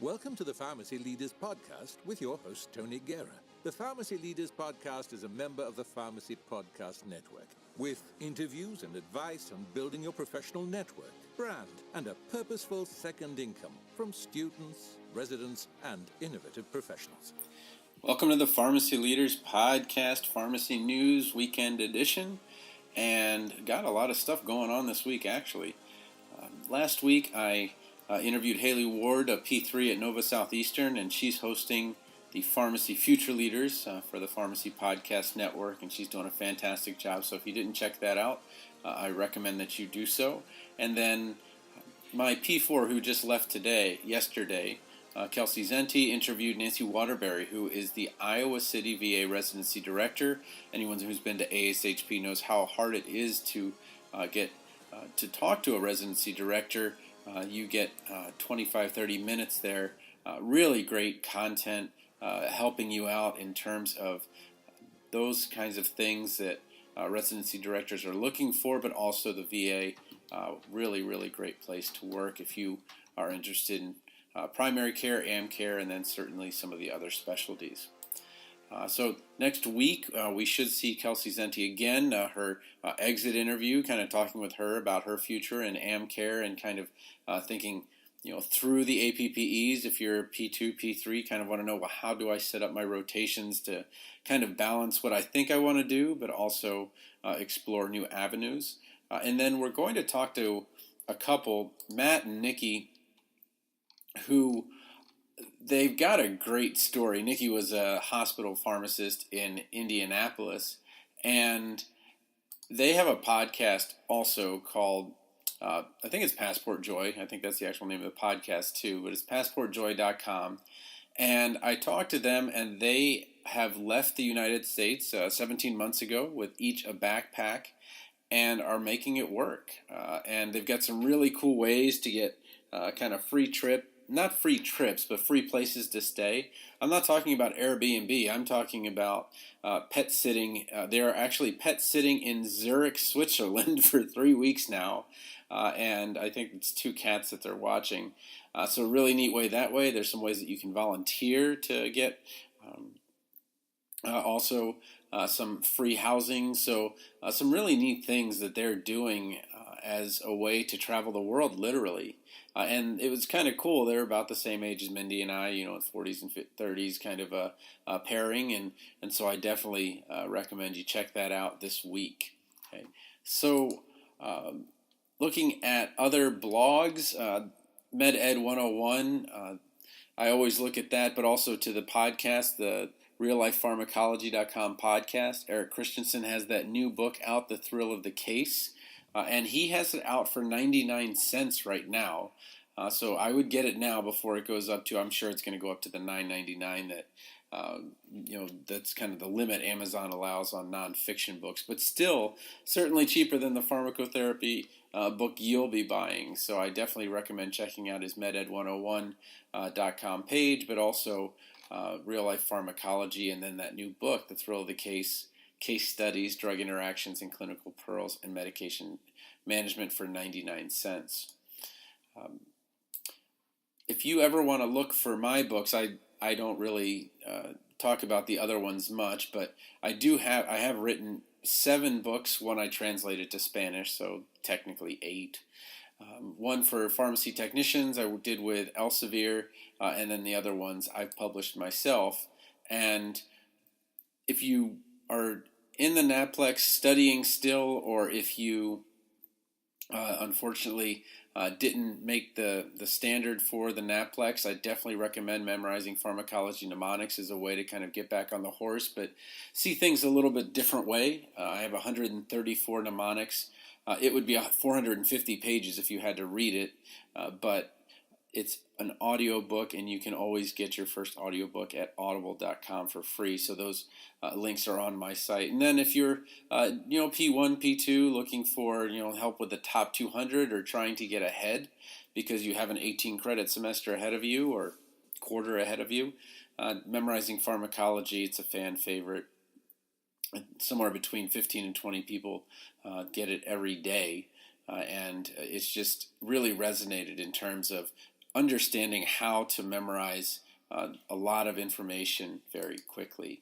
Welcome to the Pharmacy Leaders Podcast with your host, Tony Guerra. The Pharmacy Leaders Podcast is a member of the Pharmacy Podcast Network, with interviews and advice on building your professional network, brand, and a purposeful second income from students, residents, and innovative professionals. Welcome to the Pharmacy Leaders Podcast, Pharmacy News Weekend Edition, and got a lot of stuff going on this week, actually. Last week, I interviewed Haley Ward, a P3 at Nova Southeastern, and she's hosting the Pharmacy Future Leaders for the Pharmacy Podcast Network, and she's doing a fantastic job. So if you didn't check that out, I recommend that you do so. And then my P4, who just left yesterday, Kelsey Zenti, interviewed Nancy Waterbury, who is the Iowa City VA Residency Director. Anyone who's been to ASHP knows how hard it is to get to talk to a residency director. You get 25, 30 minutes there. Really great content helping you out in terms of those kinds of things that residency directors are looking for, but also the VA. Really, really great place to work if you are interested in primary care, AM care, and then certainly some of the other specialties. So next week, we should see Kelsey Zenti again, her exit interview, kind of talking with her about her future in AM care and kind of thinking, through the APPEs. If you're P2, P3, kind of want to know, well, how do I set up my rotations to kind of balance what I think I want to do, but also explore new avenues. And then we're going to talk to a couple, Matt and Nikki, who they've got a great story. Nikki was a hospital pharmacist in Indianapolis, and they have a podcast also called, I think it's Passport Joy. I think that's the actual name of the podcast too, but it's passportjoy.com. And I talked to them, and they have left the United States 17 months ago with each a backpack and are making it work. And they've got some really cool ways to get kind of not free trips, but free places to stay. I'm not talking about Airbnb. I'm talking about pet sitting. They are actually pet sitting in Zurich, Switzerland for 3 weeks now. And I think it's 2 cats that they're watching. So really neat way that way. There's some ways that you can volunteer to get also some free housing. So some really neat things that they're doing as a way to travel the world, literally. And it was kind of cool. They're about the same age as Mindy and I, 40s and 30s kind of a pairing. And so I definitely recommend you check that out this week. Okay. So looking at other blogs, MedEd 101, I always look at that, but also to the podcast, the reallifepharmacology.com podcast. Eric Christensen has that new book out, The Thrill of the Case. And he has it out for 99 cents right now. So I would get it now before it goes up to, I'm sure it's going to go up to the $9.99 that, that's kind of the limit Amazon allows on nonfiction books. But still, certainly cheaper than the pharmacotherapy book you'll be buying. So I definitely recommend checking out his meded101.com page, but also Real Life Pharmacology, and then that new book, The Thrill of the Case Studies, Drug Interactions and Clinical Pearls and Medication Management for 99 cents. If you ever want to look for my books, I don't really talk about the other ones much, but I have written 7 books. One I translated to Spanish, so technically 8. One for pharmacy technicians I did with Elsevier, and then the other ones I've published myself. And if you are in the NAPLEX studying still, or if you unfortunately didn't make the standard for the NAPLEX, I definitely recommend memorizing pharmacology mnemonics as a way to kind of get back on the horse, but see things a little bit different way. I have 134 mnemonics. It would be 450 pages if you had to read it, but it's an audiobook, and you can always get your first audiobook at audible.com for free. So those links are on my site. And then if you're, P1, P2, looking for, help with the top 200 or trying to get ahead because you have an 18 credit semester ahead of you or quarter ahead of you, memorizing pharmacology, it's a fan favorite. Somewhere between 15 and 20 people get it every day. And it's just really resonated in terms of understanding how to memorize a lot of information very quickly.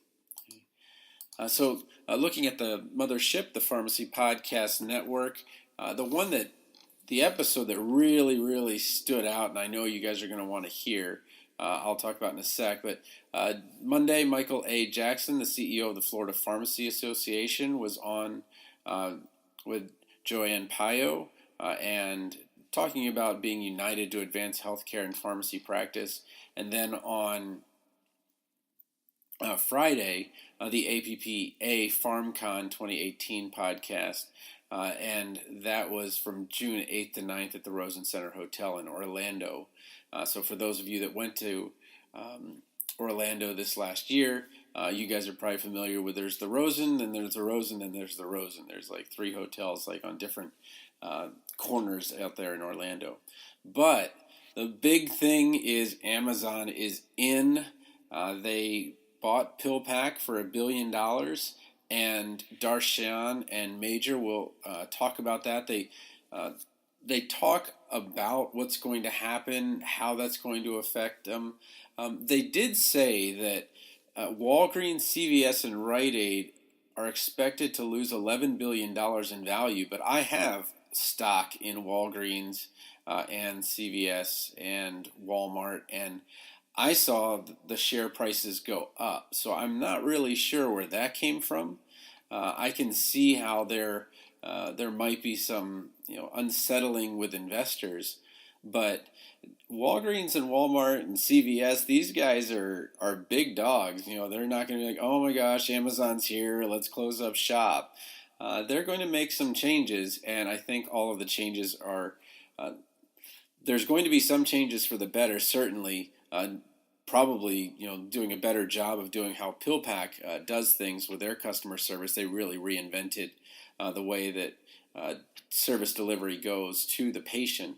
So looking at the mothership, the Pharmacy Podcast Network, the episode that really, really stood out, and I know you guys are going to want to hear, I'll talk about in a sec, but Monday, Michael A. Jackson, the CEO of the Florida Pharmacy Association, was on with Joanne Pio and talking about being united to advance healthcare and pharmacy practice. And then on Friday, the APPA PharmCon 2018 podcast, and that was from June 8th to 9th at the Rosen Center Hotel in Orlando. So for those of you that went to Orlando this last year, you guys are probably familiar with there's the Rosen, then there's the Rosen, then there's the Rosen. There's like 3 hotels like on different corners out there in Orlando. But the big thing is Amazon is in. They bought PillPak for $1 billion, and Darshan and Major will talk about that. They talk about what's going to happen, how that's going to affect them. They did say that Walgreens, CVS, and Rite Aid are expected to lose $11 billion in value, but I have stock in Walgreens and CVS and Walmart, and I saw the share prices go up, so I'm not really sure where that came from. I can see how there might be some unsettling with investors, but Walgreens and Walmart and CVS, these guys are big dogs. They're not going to be like, oh my gosh, Amazon's here, let's close up shop. They're going to make some changes, and I think all of the changes are. There's going to be some changes for the better, certainly. Probably, doing a better job of doing how PillPak does things with their customer service. They really reinvented the way that service delivery goes to the patient,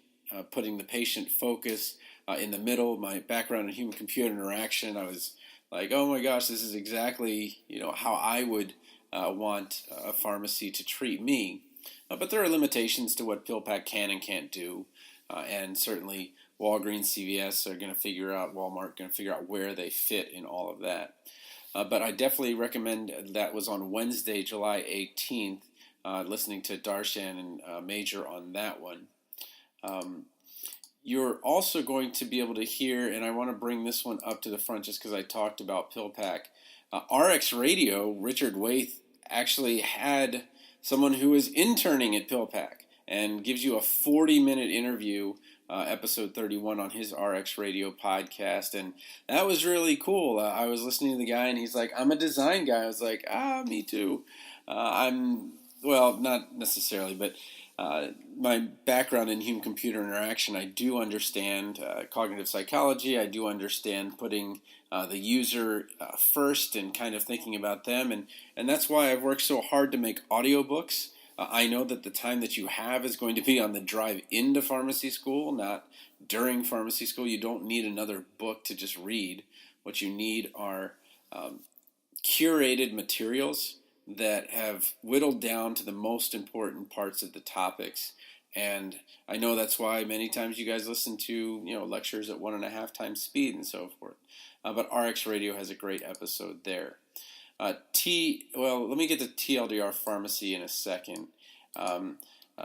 putting the patient focus in the middle. My background in human-computer interaction, I was like, oh my gosh, this is exactly how I would want a pharmacy to treat me. But there are limitations to what PillPak can and can't do, and certainly Walgreens, CVS are going to figure out, Walmart going to figure out where they fit in all of that. But I definitely recommend that was on Wednesday, July 18th, listening to Darshan and Major on that one. You're also going to be able to hear, and I want to bring this one up to the front just because I talked about PillPak. RX Radio, Richard Waith, actually had someone who was interning at PillPak and gives you a 40-minute interview, episode 31 on his RX Radio podcast, and that was really cool. I was listening to the guy, and he's like, I'm a design guy. I was like, me too. Well, not necessarily, but my background in human-computer interaction, I do understand cognitive psychology. I do understand putting the user first and kind of thinking about them, and that's why I've worked so hard to make audiobooks. I know that the time that you have is going to be on the drive into pharmacy school, not during pharmacy school. You don't need another book to just read. What you need are curated materials that have whittled down to the most important parts of the topics. And I know that's why many times you guys listen to lectures at 1.5 times speed and so forth. But RX Radio has a great episode there. Let me get to TLDR Pharmacy in a second.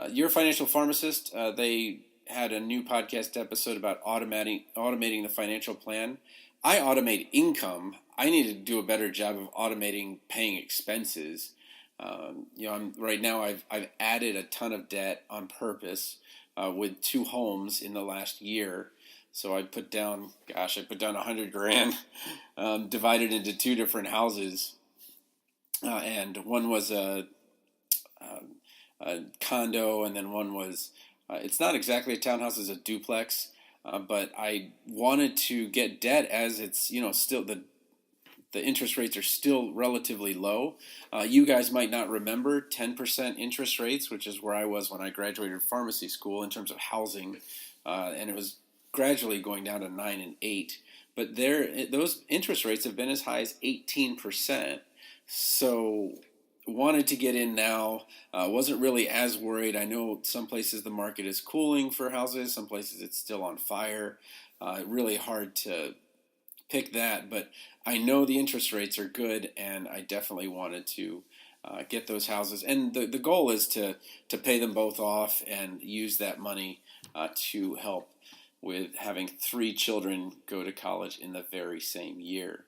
Your Financial Pharmacist, they had a new podcast episode about automating the financial plan. I automate income. I need to do a better job of automating paying expenses. Right now I've added a ton of debt on purpose with 2 homes in the last year. So I put down $100,000, divided into 2 different houses. And one was a condo, and then one was, it's not exactly a townhouse, it's a duplex, but I wanted to get debt as it's, still the interest rates are still relatively low. You guys might not remember 10% interest rates, which is where I was when I graduated pharmacy school in terms of housing, and it was gradually going down to 9 and 8. But those interest rates have been as high as 18%. So wanted to get in now. Wasn't really as worried. I know some places the market is cooling for houses. Some places it's still on fire. Really hard to pick that, but I know the interest rates are good, and I definitely wanted to get those houses. And the goal is to pay them both off and use that money to help with having 3 children go to college in the very same year.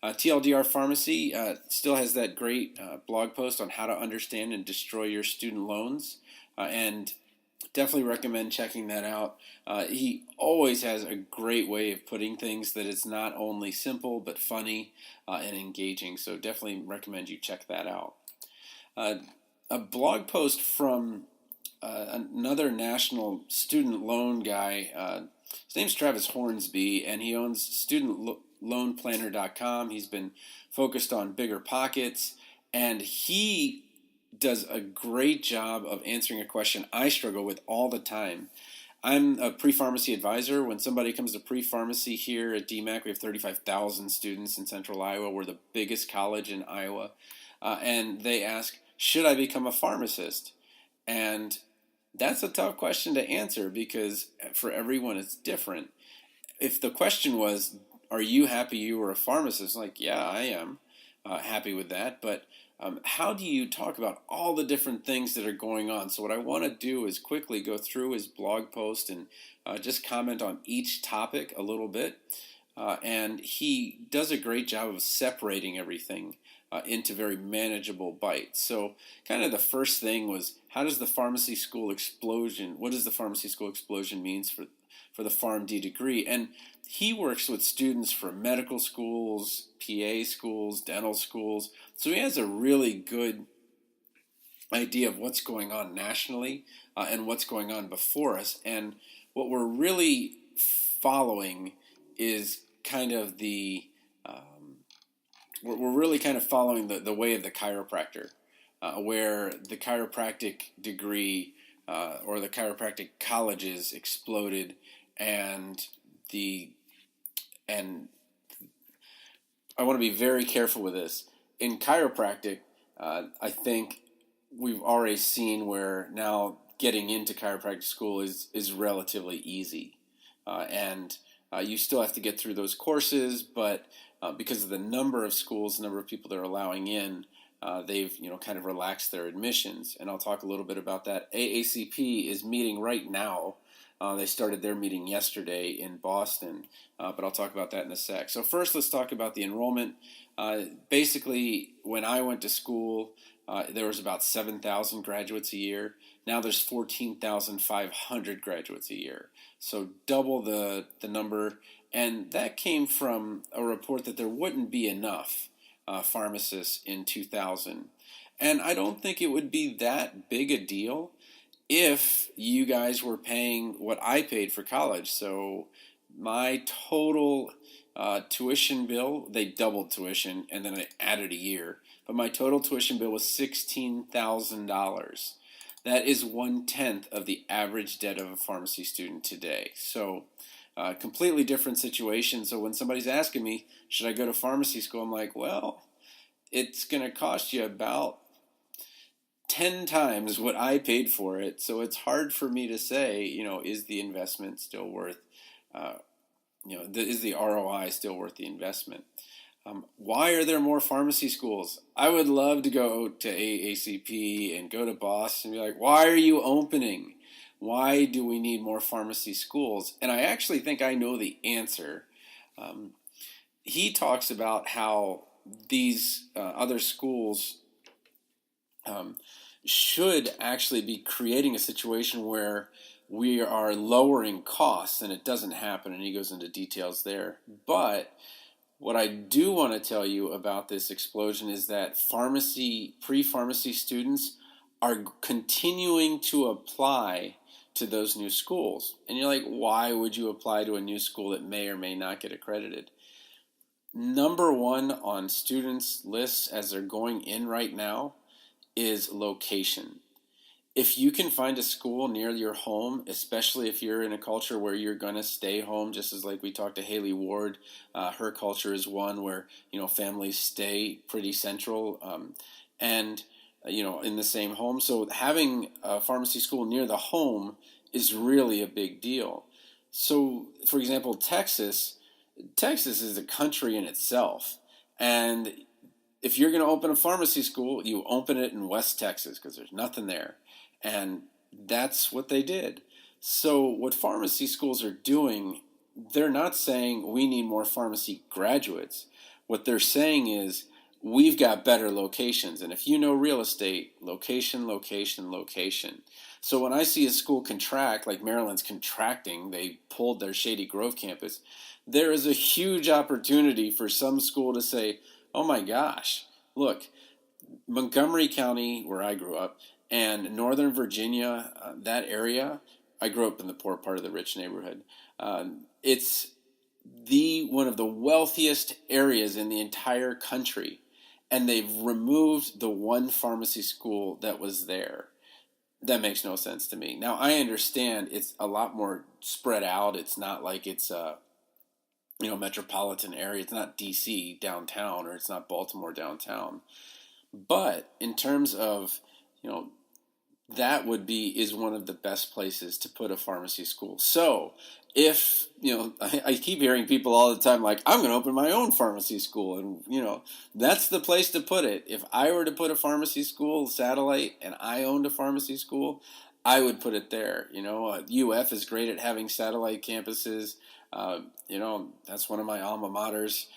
TLDR Pharmacy still has that great blog post on how to understand and destroy your student loans, and definitely recommend checking that out. He always has a great way of putting things that it's not only simple but funny and engaging, so definitely recommend you check that out. A blog post from another national student loan guy. His name's Travis Hornsby, and he owns studentloanplanner.com. He's been focused on bigger pockets, and he does a great job of answering a question I struggle with all the time. I'm a pre-pharmacy advisor. When somebody comes to pre-pharmacy here at DMAC, we have 35,000 students in central Iowa. We're the biggest college in Iowa. And they ask, should I become a pharmacist? And that's a tough question to answer because for everyone it's different. If the question was, are you happy you were a pharmacist? Like, yeah, I am happy with that. But how do you talk about all the different things that are going on? So what I want to do is quickly go through his blog post and just comment on each topic a little bit. And he does a great job of separating everything into very manageable bites. So kind of the first thing was, how does the pharmacy school explosion, what does the pharmacy school explosion means for the PharmD degree? And he works with students from medical schools, PA schools, dental schools. So he has a really good idea of what's going on nationally and what's going on before us. And what we're really following is kind of we're really kind of following the way of the chiropractor, where the chiropractic degree or the chiropractic colleges exploded, and I want to be very careful with this. In chiropractic, I think we've already seen where now getting into chiropractic school is relatively easy, and you still have to get through those courses, but because of the number of schools, the number of people they're allowing in, they've kind of relaxed their admissions, and I'll talk a little bit about that. AACP is meeting right now. They started their meeting yesterday in Boston, but I'll talk about that in a sec. So first, let's talk about the enrollment. Basically, when I went to school, there was about 7,000 graduates a year. Now there's 14,500 graduates a year. So double the number. And that came from a report that there wouldn't be enough pharmacists in 2000. And I don't think it would be that big a deal if you guys were paying what I paid for college. So my total tuition bill, they doubled tuition and then they added a year. But my total tuition bill was $16,000. That is 1/10 of the average debt of a pharmacy student today. So completely different situation. So when somebody's asking me, should I go to pharmacy school? I'm like, well, it's going to cost you about 10 times what I paid for it. So it's hard for me to say, is the investment still worth, is the ROI still worth the investment? Why are there more pharmacy schools? I would love to go to AACP and go to Boston and be like, why are you opening? Why do we need more pharmacy schools? And I actually think I know the answer. He talks about how these other schools should actually be creating a situation where we are lowering costs, and it doesn't happen, and he goes into details there. But what I do want to tell you about this explosion is that pre-pharmacy students are continuing to apply to those new schools. And you're like, why would you apply to a new school that may or may not get accredited? Number one on students' lists as they're going in right now is location. If you can find a school near your home, especially if you're in a culture where you're going to stay home, just as like we talked to Haley Ward, her culture is one where families stay pretty central. and in the same home. So having a pharmacy school near the home is really a big deal. So, for example, Texas is a country in itself, and if you're going to open a pharmacy school, you open it in West Texas because there's nothing there, and that's what they did. So what pharmacy schools are doing, they're not saying we need more pharmacy graduates. What they're saying is we've got better locations. And if you know real estate, location, location, location. So when I see a school contract, like Maryland's contracting, they pulled their Shady Grove campus, there is a huge opportunity for some school to say, oh my gosh, look, Montgomery County, where I grew up, and Northern Virginia, that area, I grew up in the poor part of the rich neighborhood. It's one of the wealthiest areas in the entire country, and they've removed the one pharmacy school that was there. That makes no sense to me. Now, I understand it's a lot more spread out. It's not like it's a metropolitan area. It's not D.C. downtown, or it's not Baltimore downtown. But in terms of, that is one of the best places to put a pharmacy school. So if, I keep hearing people all the time like, I'm going to open my own pharmacy school. And, that's the place to put it. If I were to put a pharmacy school satellite and I owned a pharmacy school, I would put it there. UF is great at having satellite campuses. That's one of my alma maters.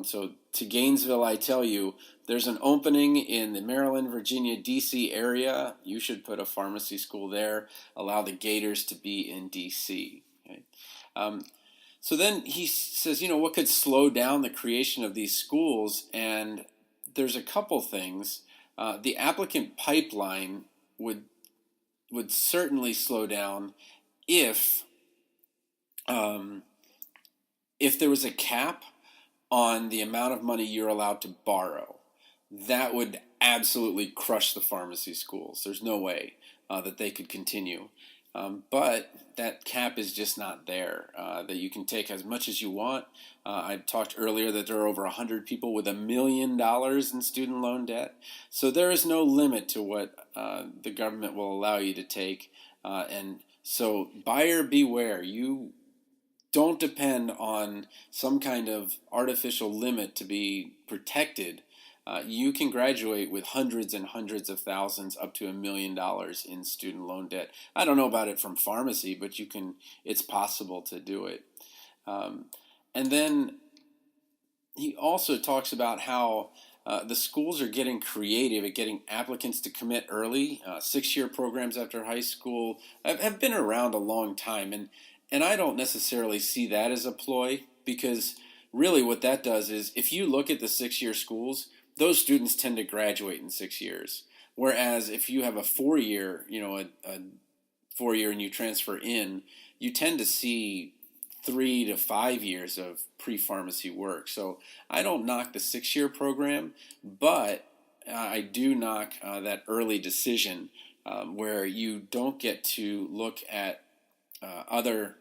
So to Gainesville, I tell you, there's an opening in the Maryland, Virginia, D.C. area. You should put a pharmacy school there. Allow the Gators to be in D.C. Okay? So then he says, what could slow down the creation of these schools? And there's a couple things. The applicant pipeline would certainly slow down if there was a cap on the amount of money you're allowed to borrow. That would absolutely crush the pharmacy schools. There's no way that they could continue. But that cap is just not there, that you can take as much as you want. I talked earlier that there are over 100 people with $1 million in student loan debt. So there is no limit to what the government will allow you to take. And so buyer beware. You don't depend on some kind of artificial limit to be protected. You can graduate with hundreds and hundreds of thousands up to $1 million in student loan debt. I don't know about it from pharmacy, but it's possible to do it. And then he also talks about how the schools are getting creative at getting applicants to commit early. 6-year programs after high school have been around a long time. And I don't necessarily see that as a ploy, because really what that does is if you look at the 6-year schools, those students tend to graduate in 6 years. Whereas if you have a 4-year, a 4-year and you transfer in, you tend to see 3 to 5 years of pre-pharmacy work. So I don't knock the 6-year program, but I do knock that early decision where you don't get to look at other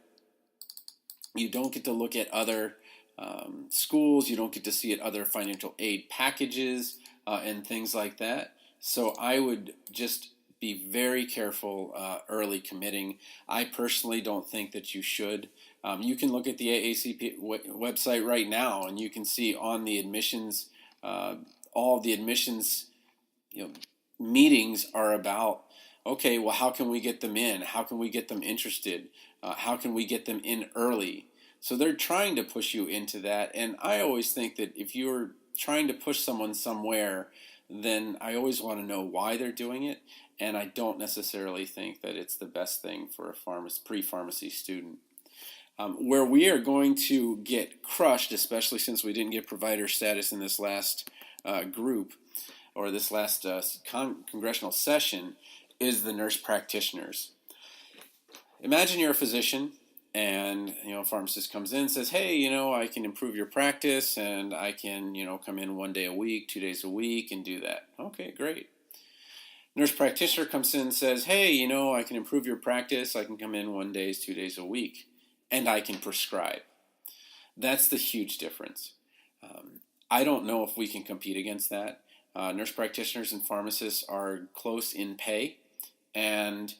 schools. You don't get to see at other financial aid packages and things like that. So I would just be very careful early committing. I personally don't think that you should. You can look at the AACP website right now, and you can see on the admissions, all the admissions meetings are about, okay, well, how can we get them in? How can we get them interested? How can we get them in early? So they're trying to push you into that. And I always think that if you're trying to push someone somewhere, then I always want to know why they're doing it. And I don't necessarily think that it's the best thing for a pre-pharmacy student. Where we are going to get crushed, especially since we didn't get provider status in this last group, or this last congressional session, is the nurse practitioners. Imagine you're a physician, and a pharmacist comes in and says, hey, I can improve your practice, and I can come in 1 day a week, 2 days a week, and do that. Okay, great. Nurse practitioner comes in and says, hey, I can improve your practice, I can come in 1 day, 2 days a week, and I can prescribe. That's the huge difference. I don't know if we can compete against that. Nurse practitioners and pharmacists are close in pay, and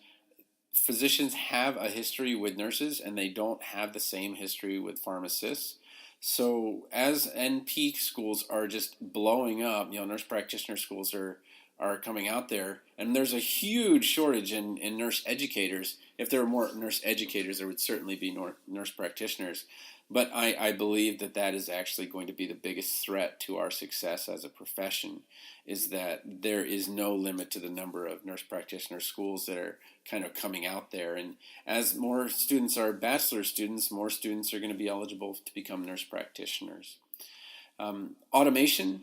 physicians have a history with nurses, and they don't have the same history with pharmacists. So as NP schools are just blowing up, nurse practitioner schools are coming out there, and there's a huge shortage in nurse educators. If there were more nurse educators, there would certainly be nurse practitioners. But I believe that is actually going to be the biggest threat to our success as a profession, is that there is no limit to the number of nurse practitioner schools that are kind of coming out there. And as more students are bachelor students, more students are going to be eligible to become nurse practitioners. Automation.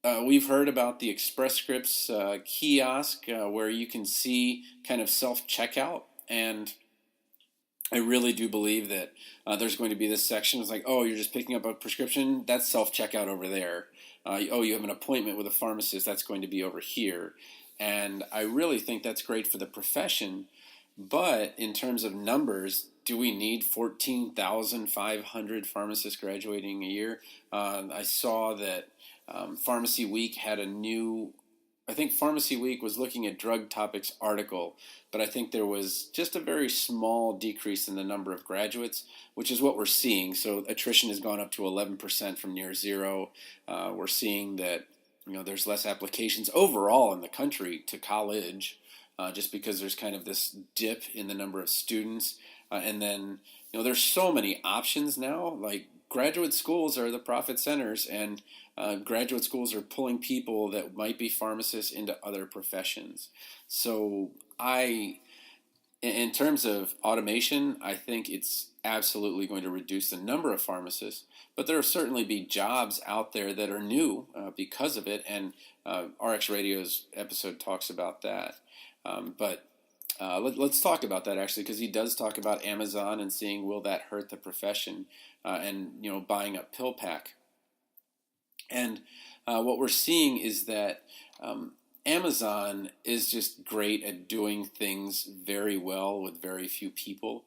We've heard about the Express Scripts kiosk where you can see kind of self-checkout, and I really do believe that there's going to be this section. It's like, oh, you're just picking up a prescription? That's self-checkout over there. Oh, you have an appointment with a pharmacist? That's going to be over here. And I really think that's great for the profession. But in terms of numbers, do we need 14,500 pharmacists graduating a year? I saw that Pharmacy Week had a new... I think Pharmacy Week was looking at Drug Topics article, but I think there was just a very small decrease in the number of graduates, which is what we're seeing. So attrition has gone up to 11% from near zero. We're seeing that there's less applications overall in the country to college, just because there's kind of this dip in the number of students. And then there's so many options now. Like, graduate schools are the profit centers, and graduate schools are pulling people that might be pharmacists into other professions. So in terms of automation, I think it's absolutely going to reduce the number of pharmacists, but there will certainly be jobs out there that are new because of it, and RX Radio's episode talks about that. Let's talk about that, actually, because he does talk about Amazon and seeing, will that hurt the profession, and buying up PillPak. And what we're seeing is that Amazon is just great at doing things very well with very few people.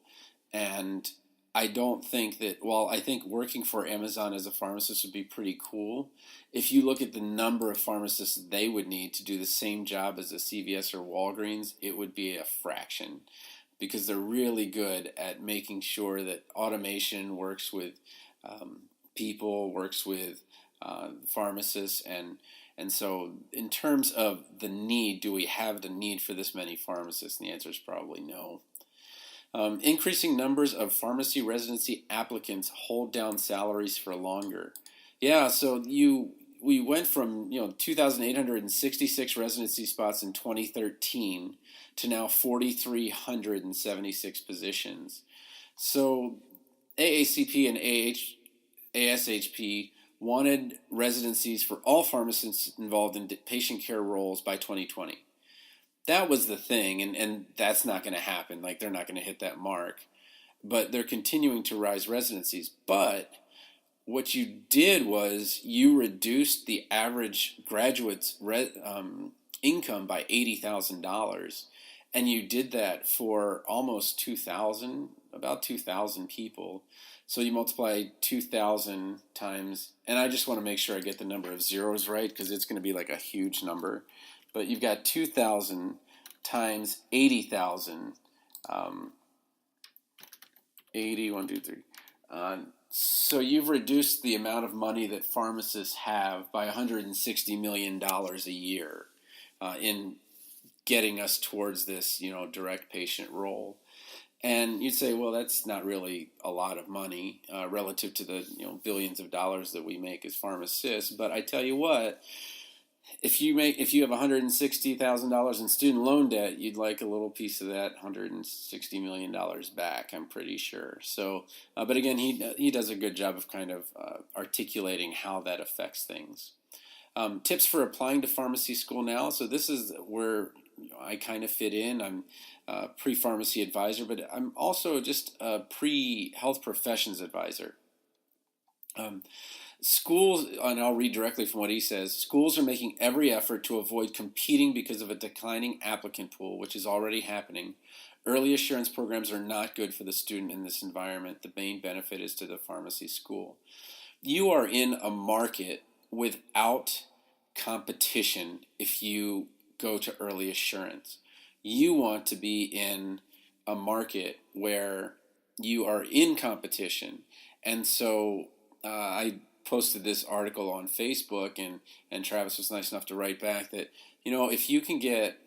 And I don't think that, while I think working for Amazon as a pharmacist would be pretty cool, if you look at the number of pharmacists they would need to do the same job as a CVS or Walgreens, it would be a fraction, because they're really good at making sure that automation works with people, works with pharmacists, and so in terms of the need, do we have the need for this many pharmacists? And the answer is probably no. Increasing numbers of pharmacy residency applicants hold down salaries for longer. Yeah, so we went from 2,866 residency spots in 2013 to now 4,376 positions. So AACP and ASHP wanted residencies for all pharmacists involved in patient care roles by 2020. That was the thing, and that's not going to happen. Like, they're not going to hit that mark. But they're continuing to rise residencies. But what you did was you reduced the average graduate's income by $80,000. And you did that for almost 2,000, about 2,000 people. So you multiply 2,000 times, and I just want to make sure I get the number of zeros right, because it's going to be like a huge number. But you've got 2,000 times 80,000, 80, 1, 2, 3. So you've reduced the amount of money that pharmacists have by $160 million a year in getting us towards this, direct patient role. And you'd say, well, that's not really a lot of money relative to the billions of dollars that we make as pharmacists. But I tell you what, if you have $160,000 in student loan debt, you'd like a little piece of that $160 million back, I'm pretty sure. So, but again, he does a good job of kind of articulating how that affects things. Tips for applying to pharmacy school now. So this is where I kind of fit in. I'm a pre-pharmacy advisor, but I'm also just a pre-health professions advisor. Schools, and I'll read directly from what he says, schools are making every effort to avoid competing because of a declining applicant pool, which is already happening. Early assurance programs are not good for the student in this environment. The main benefit is to the pharmacy school. You are in a market without competition if you go to early assurance. You want to be in a market where you are in competition. And so I posted this article on Facebook, and Travis was nice enough to write back that, if you can get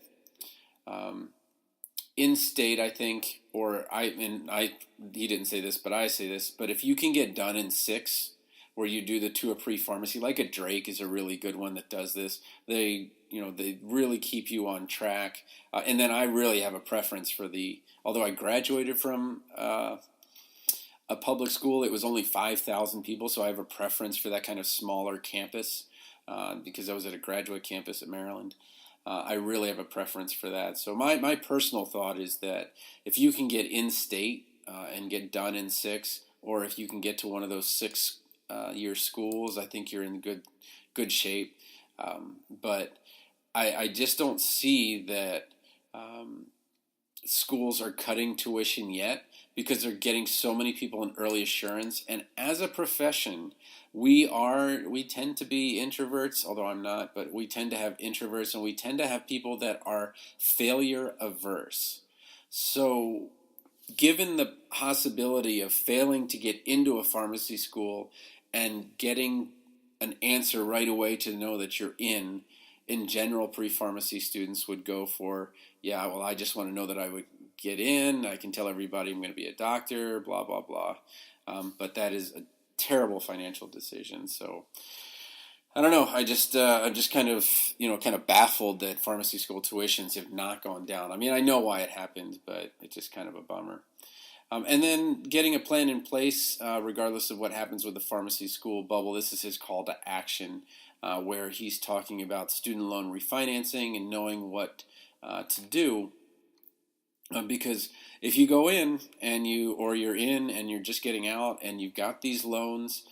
in-state, I think, he didn't say this, but I say this, but if you can get done in 6, where you do the tour pre-pharmacy, like a Drake is a really good one that does this. They really keep you on track. And then I really have a preference for although I graduated from a public school, it was only 5,000 people, so I have a preference for that kind of smaller campus because I was at a graduate campus at Maryland. I really have a preference for that. So my personal thought is that if you can get in-state and get done in 6, or if you can get to one of those 6-year schools, I think you're in good shape. But I just don't see that schools are cutting tuition yet because they're getting so many people in early assurance. And as a profession, we tend to be introverts, although I'm not, but we tend to have introverts, and we tend to have people that are failure averse. So given the possibility of failing to get into a pharmacy school and getting an answer right away to know that you're in general, pre-pharmacy students would go for, I just want to know that I would get in. I can tell everybody I'm going to be a doctor, blah, blah, blah. But that is a terrible financial decision. So I don't know. I'm just kind of baffled that pharmacy school tuitions have not gone down. I mean, I know why it happened, but it's just kind of a bummer. And then getting a plan in place, regardless of what happens with the pharmacy school bubble. This is his call to action, where he's talking about student loan refinancing and knowing what to do. Because if you go in you're in and you're just getting out and you've got these loans,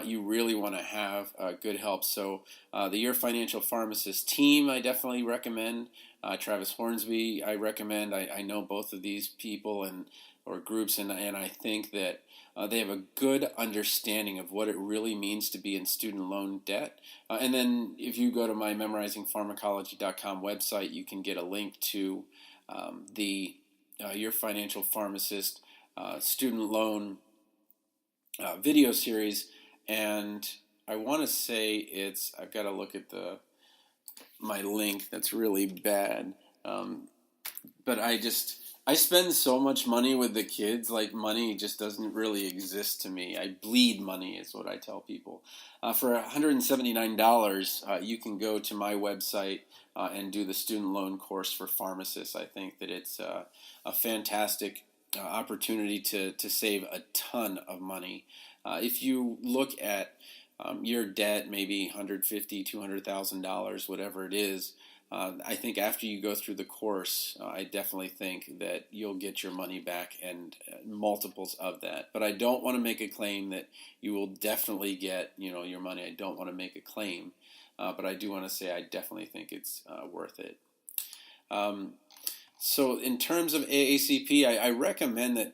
you really want to have good help. So the Your Financial Pharmacist team, I definitely recommend. Travis Hornsby, I recommend. I know both of these people or groups, and I think that they have a good understanding of what it really means to be in student loan debt. And then if you go to my memorizingpharmacology.com website, you can get a link to the Your Financial Pharmacist student loan video series. And I want to say I've got to look at my link. That's really bad. But I spend so much money with the kids, like money just doesn't really exist to me. I bleed money is what I tell people. For $179, you can go to my website and do the student loan course for pharmacists. I think that it's a fantastic opportunity to save a ton of money. If you look at your debt, maybe $150,000, $200,000, whatever it is, I think after you go through the course, I definitely think that you'll get your money back and multiples of that. But I don't want to make a claim that you will definitely get your money. I don't want to make a claim, but I do want to say I definitely think it's worth it. So in terms of AACP, I recommend that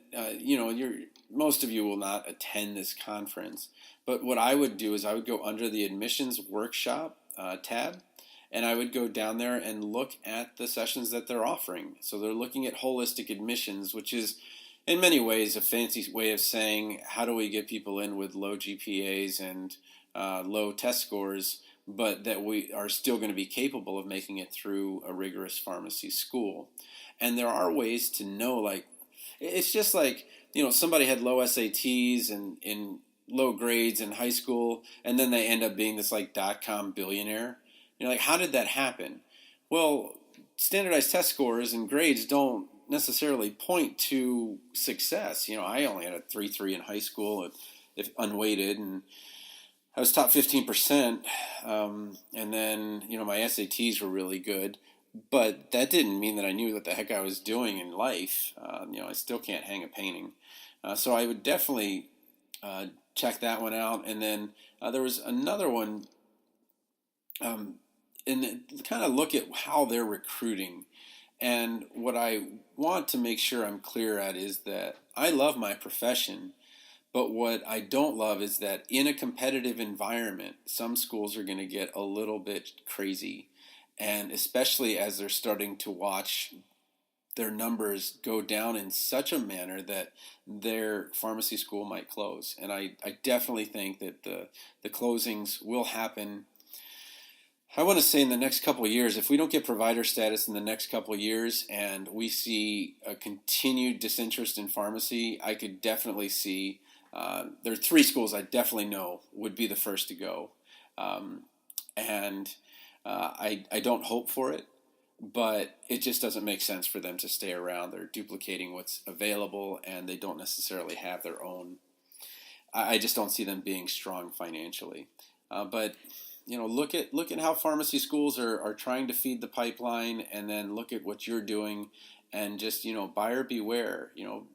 most of you will not attend this conference, but what I would do is I would go under the admissions workshop tab, and I would go down there and look at the sessions that they're offering. So they're looking at holistic admissions, which is in many ways a fancy way of saying how do we get people in with low GPAs and low test scores, but that we are still going to be capable of making it through a rigorous pharmacy school. And there are ways to know, like, it's just like, somebody had low SATs and in low grades in high school, and then they end up being this like .com billionaire. Like, how did that happen? Well, standardized test scores and grades don't necessarily point to success. I only had a 3.3 in high school, if unweighted, and I was top 15%. And then, my SATs were really good, but that didn't mean that I knew what the heck I was doing in life. I still can't hang a painting. So I would definitely check that one out. And then there was another one, and kind of look at how they're recruiting. And what I want to make sure I'm clear at is that I love my profession, But what I don't love is that in a competitive environment, some schools are going to get a little bit crazy. And especially as they're starting to watch their numbers go down in such a manner that their pharmacy school might close. And I definitely think that the closings will happen. I want to say in the next couple of years, if we don't get provider status in the next couple of years and we see a continued disinterest in pharmacy, I could definitely see, there are 3 schools I definitely know would be the first to go. I don't hope for it, but it just doesn't make sense for them to stay around. They're duplicating what's available, and they don't necessarily have their own. I just don't see them being strong financially. But look at how pharmacy schools are trying to feed the pipeline, and then look at what you're doing, and just buyer beware.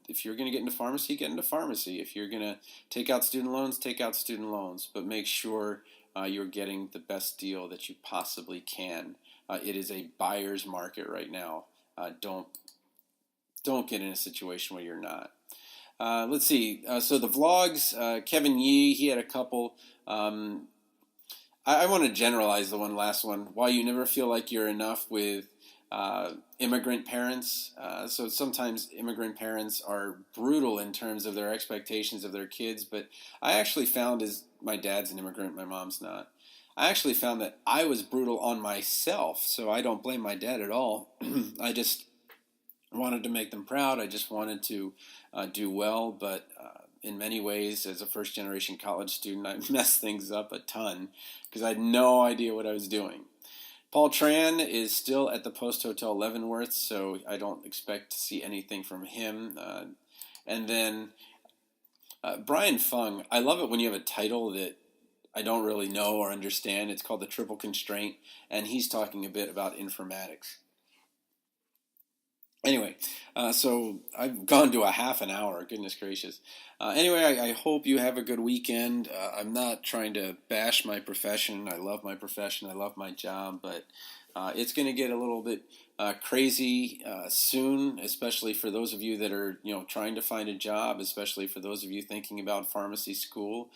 If you're going to get into pharmacy, get into pharmacy. If you're going to take out student loans, take out student loans, but make sure you're getting the best deal that you possibly can. It is a buyer's market right now. Don't get in a situation where you're not. Let's see. So the vlogs, Kevin Yee, he had a couple. I want to generalize the last one. Why you never feel like you're enough with immigrant parents. So sometimes immigrant parents are brutal in terms of their expectations of their kids, but I actually found, as my dad's an immigrant, my mom's not, I actually found that I was brutal on myself, so I don't blame my dad at all. I just wanted to make them proud. I just wanted to do well, but in many ways, as a first-generation college student, I messed things up a ton because I had no idea what I was doing. Paul Tran is still at the Post Hotel Leavenworth, so I don't expect to see anything from him. And then Brian Fung, I love it when you have a title that I don't really know or understand. It's called The Triple Constraint, and he's talking a bit about informatics. Anyway, so I've gone to a half an hour. Goodness gracious. Anyway, I hope you have a good weekend. I'm not trying to bash my profession. I love my profession. I love my job, but it's going to get a little bit crazy soon, especially for those of you that are trying to find a job, especially for those of you thinking about pharmacy school.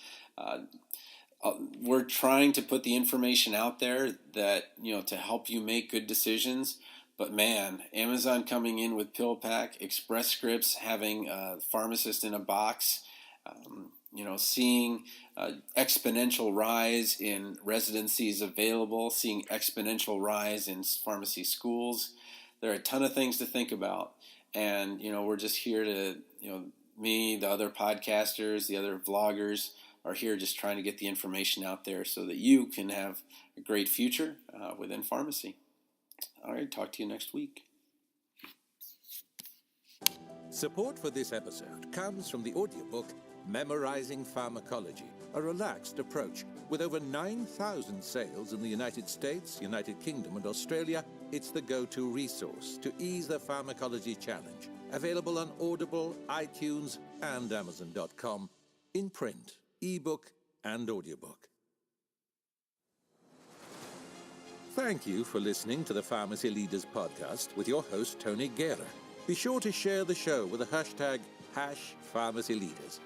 We're trying to put the information out there that to help you make good decisions. But man, Amazon coming in with PillPak, Express Scripts having a pharmacist in a box, seeing exponential rise in residencies available, seeing exponential rise in pharmacy schools. There are a ton of things to think about. And, we're just here to, me, the other podcasters, the other vloggers are here just trying to get the information out there so that you can have a great future within pharmacy. All right, talk to you next week. Support for this episode comes from the audiobook Memorizing Pharmacology, a relaxed approach. With over 9,000 sales in the United States, United Kingdom, and Australia, it's the go-to resource to ease the pharmacology challenge. Available on Audible, iTunes, and Amazon.com, in print, ebook, and audiobook. Thank you for listening to the Pharmacy Leaders Podcast with your host, Tony Guerra. Be sure to share the show with the hashtag #PharmacyLeaders.